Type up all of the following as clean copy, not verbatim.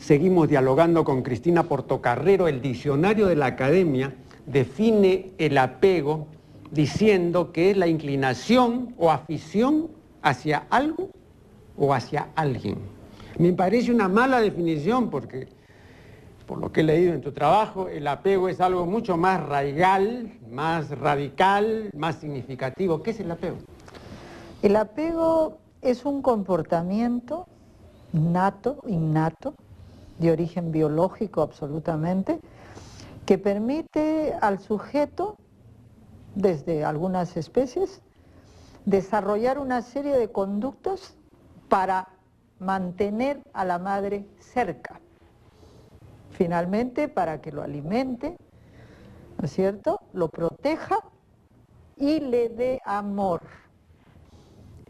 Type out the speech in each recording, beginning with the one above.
Seguimos dialogando con Cristina Portocarrero. El diccionario de la Academia define el apego diciendo que es la inclinación o afición hacia algo o hacia alguien. Me parece una mala definición porque, por lo que he leído en tu trabajo, el apego es algo mucho más radical, más significativo. ¿Qué es el apego? El apego es un comportamiento innato, de origen biológico absolutamente, que permite al sujeto, desde algunas especies, desarrollar una serie de conductas para mantener a la madre cerca. Finalmente, para que lo alimente, ¿no es cierto?, lo proteja y le dé amor.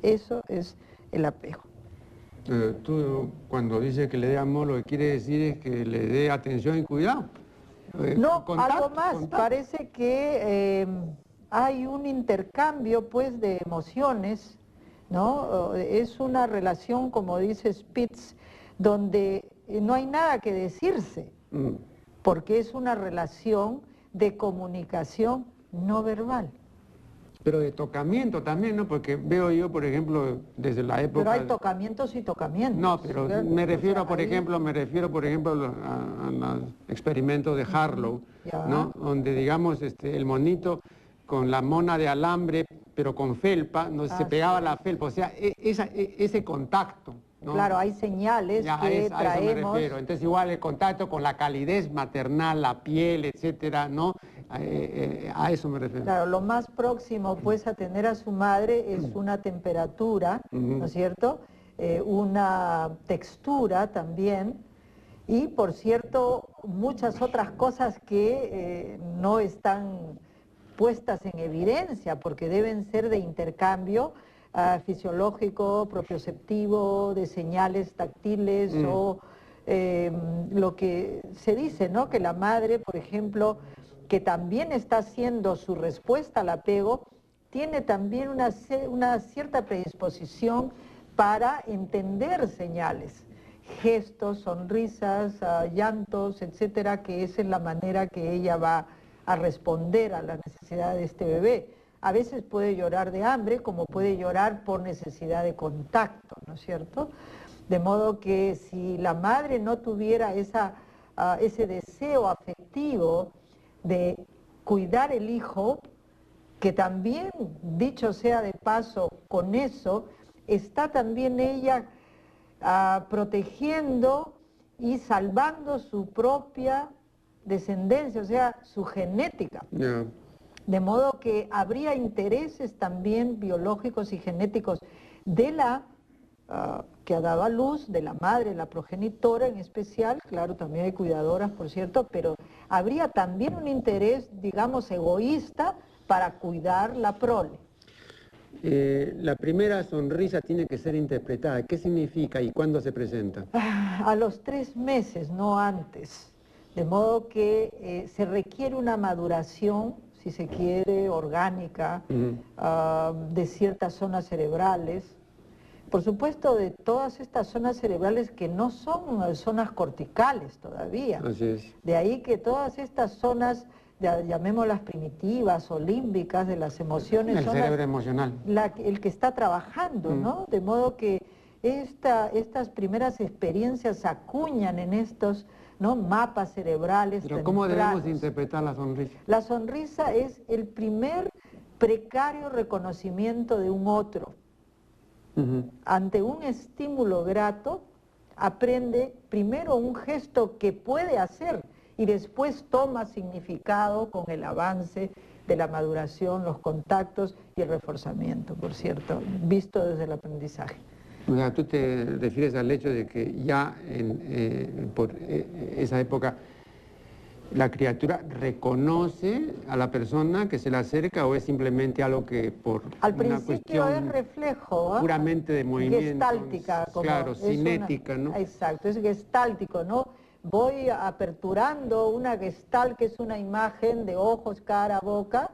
Eso es el apego. Tú, cuando dices que le dé amor, lo que quiere decir es que le dé atención y cuidado. No, Contacto, algo más. contacto. Parece que hay un intercambio, pues, de emociones, ¿no? Es una relación, como dice Spitz, donde no hay nada que decirse, porque es una relación de comunicación no verbal. Pero de tocamiento también, ¿no? Porque veo yo, por ejemplo, desde la época... Pero hay tocamientos y tocamientos. No, pero ¿cierto? me refiero, O sea, por ejemplo, a los experimentos de Harlow, Ya. ¿no? Donde, digamos, el monito con la mona de alambre, pero con felpa, no se pegaba sí. la felpa, o sea, ese contacto, ¿no? Claro, hay señales Ya, que a eso me traemos. refiero. Entonces, igual el contacto con la calidez maternal, la piel, etcétera, ¿no? A eso me refiero. Claro, lo más próximo pues a tener a su madre es una temperatura, ¿no es cierto? Una textura también y por cierto muchas otras cosas que no están puestas en evidencia porque deben ser de intercambio fisiológico, propioceptivo, de señales táctiles o lo que se dice, ¿no? Que la madre, por ejemplo, que también está haciendo su respuesta al apego, tiene también una cierta predisposición para entender señales, gestos, sonrisas, llantos, etcétera, que esa es la manera que ella va a responder a la necesidad de este bebé. A veces puede llorar de hambre, como puede llorar por necesidad de contacto, ¿no es cierto? De modo que si la madre no tuviera ese deseo afectivo de cuidar el hijo, que también, dicho sea de paso, con eso está también ella protegiendo y salvando su propia descendencia, o sea, su genética. Yeah. De modo que habría intereses también biológicos y genéticos de la que ha dado a luz, de la madre, la progenitora en especial, claro, también hay cuidadoras, por cierto, pero habría también un interés, digamos, egoísta para cuidar la prole. La primera sonrisa tiene que ser interpretada. ¿Qué significa y cuándo se presenta? A los 3 meses, no antes. De modo que se requiere una maduración, si se quiere, orgánica, de ciertas zonas cerebrales. Por supuesto, de todas estas zonas cerebrales que no son zonas corticales todavía. Así es. De ahí que todas estas zonas, llamémoslas primitivas o límbicas de las emociones, El son cerebro emocional. el que está trabajando, ¿no? De modo que estas primeras experiencias acuñan en estos, ¿no?, mapas cerebrales. Pero ¿cómo tempranos. debemos interpretar la sonrisa? La sonrisa es el primer precario reconocimiento de un otro. Ante un estímulo grato, aprende primero un gesto que puede hacer y después toma significado con el avance de la maduración, los contactos y el reforzamiento, por cierto, visto desde el aprendizaje. O sea, tú te refieres al hecho de que ya por esa época la criatura reconoce a la persona que se le acerca o es simplemente algo que por Al una principio cuestión es reflejo, puramente de movimiento, gestáltica, claro, cinética, ¿no? Exacto, es gestáltico, ¿no? Voy aperturando una gestalt que es una imagen de ojos, cara, boca,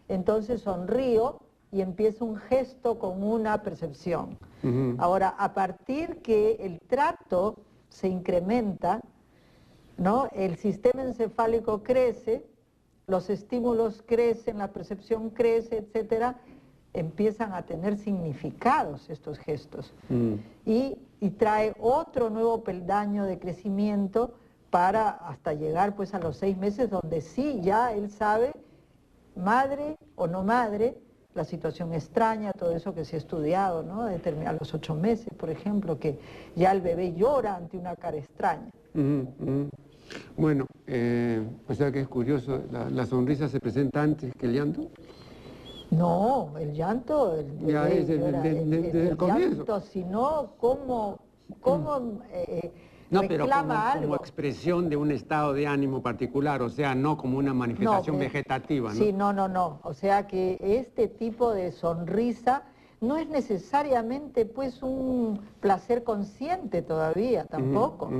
entonces sonrío y empiezo un gesto con una percepción. Ahora, a partir que el trato se incrementa, ¿no? El sistema encefálico crece, los estímulos crecen, la percepción crece, etcétera, empiezan a tener significados estos gestos. Y trae otro nuevo peldaño de crecimiento para hasta llegar pues a los 6 meses, donde sí ya él sabe, madre o no madre, la situación extraña, todo eso que se ha estudiado, ¿no? A los 8 meses, por ejemplo, que ya el bebé llora ante una cara extraña. Bueno, o sea que es curioso, la sonrisa se presenta antes que el llanto. No, el llanto, Ya es desde el comienzo. Llanto, sino cómo No, pero reclama algo. como expresión de un estado de ánimo particular, o sea, no como una manifestación vegetativa, ¿no? Sí, no. O sea que este tipo de sonrisa no es necesariamente pues un placer consciente todavía, tampoco.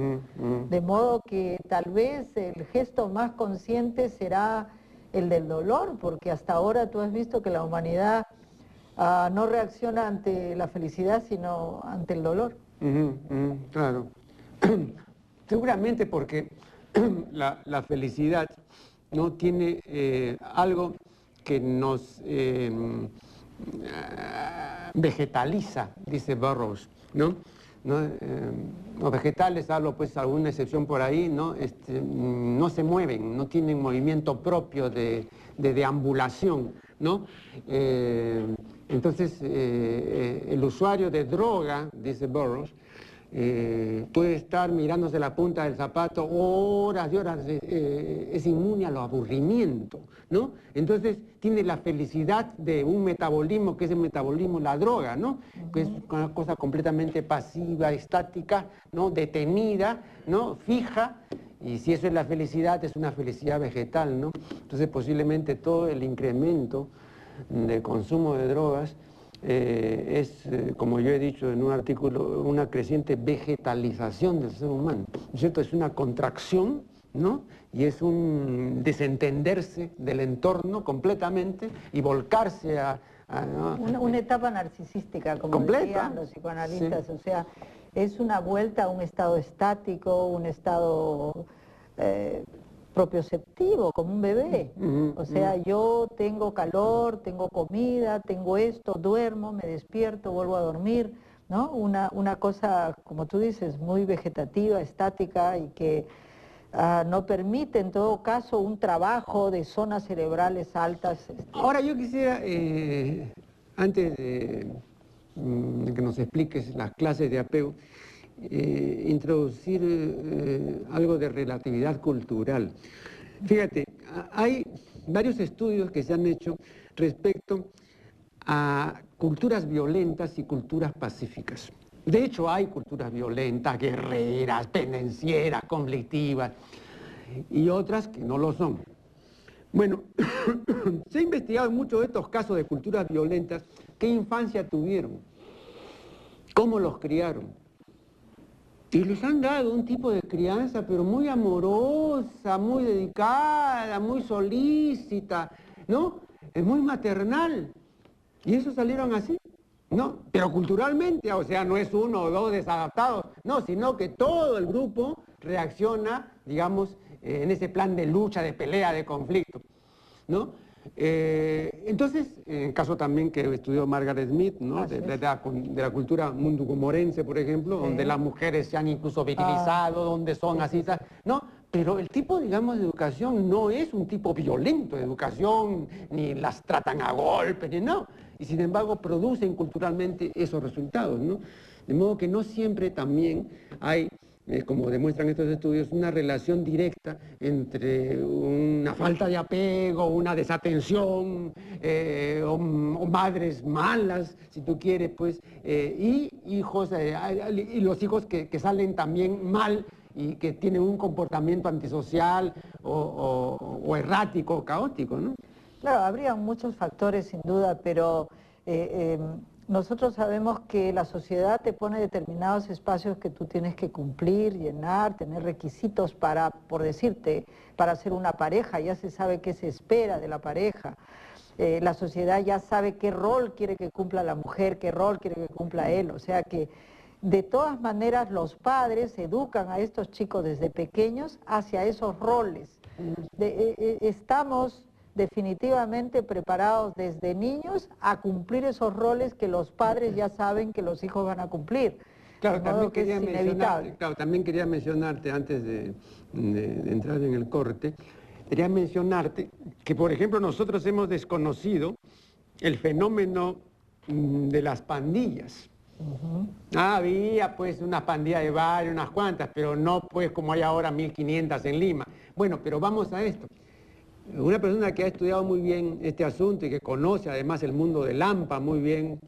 De modo que tal vez el gesto más consciente será el del dolor, porque hasta ahora tú has visto que la humanidad no reacciona ante la felicidad, sino ante el dolor. Claro. Seguramente porque la felicidad no tiene algo que nos vegetaliza, dice Burroughs, ¿no? Los vegetales, salvo pues alguna excepción por ahí, ¿no? No se mueven, no tienen movimiento propio de deambulación, ¿no? Entonces, el usuario de droga, dice Burroughs, puede estar mirándose la punta del zapato horas y horas, es inmune a los aburrimientos, ¿no? Entonces tiene la felicidad de un metabolismo, que es el metabolismo, la droga, ¿no? Que es una cosa completamente pasiva, estática, ¿no? Detenida, ¿no? Fija, y si eso es la felicidad, es una felicidad vegetal, ¿no? Entonces posiblemente todo el incremento de consumo de drogas es, como yo he dicho en un artículo, una creciente vegetalización del ser humano, ¿no es cierto? Es una contracción, ¿no? Y es un desentenderse del entorno completamente y volcarse a una etapa narcisística, como decían los psicoanalistas, sí. O sea, es una vuelta a un estado estático, un estado propioceptivo, como un bebé. O sea, yo tengo calor, tengo comida, tengo esto, duermo, me despierto, vuelvo a dormir, ¿no? Una cosa, como tú dices, muy vegetativa, estática y que no permite en todo caso un trabajo de zonas cerebrales altas. Ahora yo quisiera, antes de que nos expliques las clases de apego, introducir algo de relatividad cultural. Fíjate, hay varios estudios que se han hecho respecto a culturas violentas y culturas pacíficas. De hecho, hay culturas violentas, guerreras, pendencieras, conflictivas, y otras que no lo son. Bueno, se ha investigado en muchos de estos casos de culturas violentas qué infancia tuvieron, cómo los criaron. Y les han dado un tipo de crianza, pero muy amorosa, muy dedicada, muy solícita, ¿no? Es muy maternal. ¿Y eso salieron así? No, pero culturalmente, o sea, no es uno o dos desadaptados, no, sino que todo el grupo reacciona, digamos, en ese plan de lucha, de pelea, de conflicto, ¿no? Entonces, en el caso también que estudió Margaret Smith, ¿no? de la cultura munducomorense, por ejemplo, sí. Donde las mujeres se han incluso virilizado, donde son así, ¿no? Pero el tipo, digamos, de educación no es un tipo violento de educación, ni las tratan a golpes, ni no. Y sin embargo producen culturalmente esos resultados, ¿no? De modo que no siempre también hay, como demuestran estos estudios, una relación directa entre una falta de apego, una desatención, o madres malas, si tú quieres, pues, y hijos, y los hijos que salen también mal y que tienen un comportamiento antisocial o errático o caótico, ¿no? Claro, habría muchos factores sin duda, pero nosotros sabemos que la sociedad te pone determinados espacios que tú tienes que cumplir, llenar, tener requisitos para, por decirte, para ser una pareja, ya se sabe qué se espera de la pareja. La sociedad ya sabe qué rol quiere que cumpla la mujer, qué rol quiere que cumpla él, o sea que de todas maneras los padres educan a estos chicos desde pequeños hacia esos roles. Estamos definitivamente preparados desde niños a cumplir esos roles que los padres ya saben que los hijos van a cumplir. Claro, también quería mencionarte antes de entrar en el corte, quería mencionarte que, por ejemplo, nosotros hemos desconocido el fenómeno de las pandillas. Había pues una pandilla de barrio, unas cuantas, pero no pues como hay ahora 1500 en Lima. Bueno, pero vamos a esto. Una persona que ha estudiado muy bien este asunto y que conoce además el mundo del AMPA muy bien,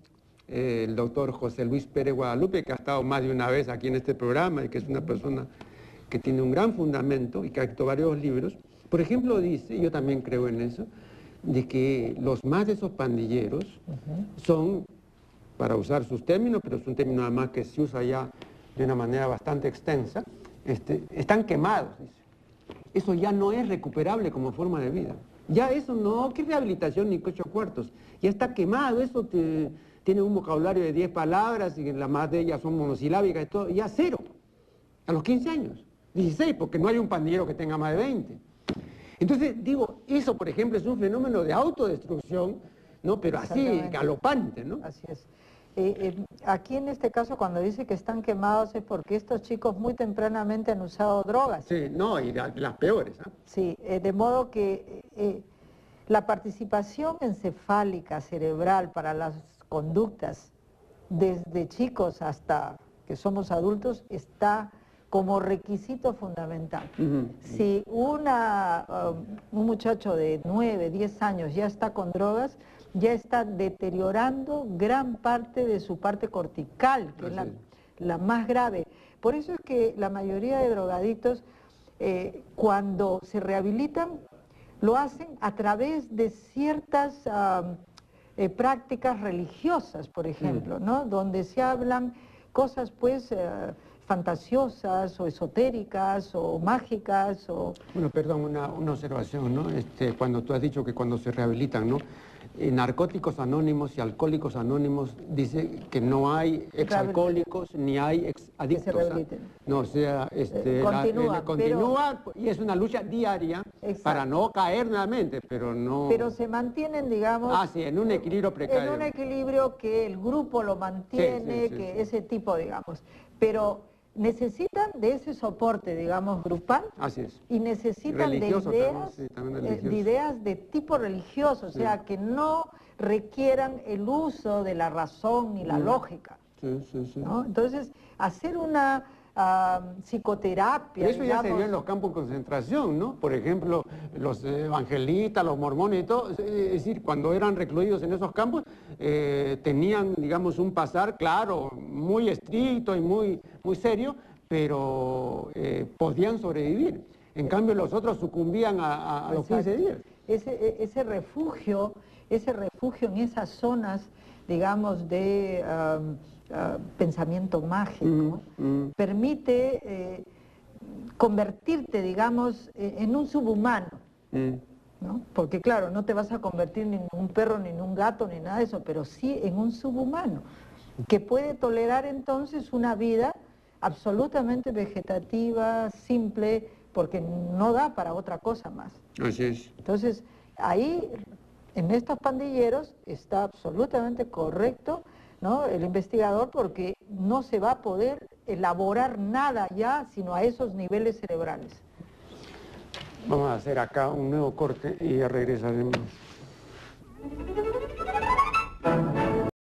el doctor José Luis Pérez Guadalupe, que ha estado más de una vez aquí en este programa y que es una persona que tiene un gran fundamento y que ha escrito varios libros, por ejemplo dice, y yo también creo en eso, de que los más de esos pandilleros son, para usar sus términos, pero es un término además que se usa ya de una manera bastante extensa, están quemados, dice. Eso ya no es recuperable como forma de vida. Ya eso no, ¿qué rehabilitación ni 8 cuartos? Ya está quemado, eso tiene un vocabulario de 10 palabras y la más de ellas son monosilábicas y todo, ya 0. A los 15 años, 16, porque no hay un pandillero que tenga más de 20. Entonces, digo, eso por ejemplo es un fenómeno de autodestrucción, ¿no? Pero así, galopante, ¿no? Así es. Aquí en este caso cuando dice que están quemados es porque estos chicos muy tempranamente han usado drogas. Sí, no, y las peores. ¿Eh? Sí, de modo que la participación encefálica cerebral para las conductas desde chicos hasta que somos adultos está como requisito fundamental. Si un muchacho de 9, 10 años ya está con drogas, ya está deteriorando gran parte de su parte cortical, que es la más grave. Por eso es que la mayoría de drogadictos, cuando se rehabilitan, lo hacen a través de ciertas prácticas religiosas, por ejemplo, ¿no? Donde se hablan cosas, pues, fantasiosas o esotéricas o mágicas o... Bueno, perdón, una observación, ¿no? Cuando tú has dicho que cuando se rehabilitan, ¿no? Narcóticos Anónimos y Alcohólicos Anónimos dice que no hay exalcohólicos ni hay exadictos. Que se rehabiliten. No, o sea, continúa y es una lucha diaria para no caer nuevamente, pero no... Pero se mantienen, digamos... sí, en un equilibrio precario. En un equilibrio que el grupo lo mantiene, ese tipo, digamos. Pero necesitan de ese soporte, digamos, grupal. Así es. Y necesitan de ideas de tipo religioso, o sea, que no requieran el uso de la razón ni la lógica. ¿No? Entonces, hacer una psicoterapia, eso ya se vio en los campos de concentración, ¿no? Por ejemplo, los evangelistas, los mormones y todo, es decir, cuando eran recluidos en esos campos, tenían, digamos, un pasar, claro, muy estricto y muy serio, pero podían sobrevivir. En cambio, los otros sucumbían a los 15 días. Ese refugio en esas zonas, digamos, de... pensamiento mágico, permite convertirte, digamos, en un subhumano, ¿no? Porque claro, no te vas a convertir ni en un perro, ni en un gato, ni nada de eso, pero sí en un subhumano, que puede tolerar entonces una vida absolutamente vegetativa, simple, porque no da para otra cosa más. Así es. Entonces, ahí, en estos pandilleros, está absolutamente correcto, ¿no? El investigador, porque no se va a poder elaborar nada ya, sino a esos niveles cerebrales. Vamos a hacer acá un nuevo corte y ya regresaremos.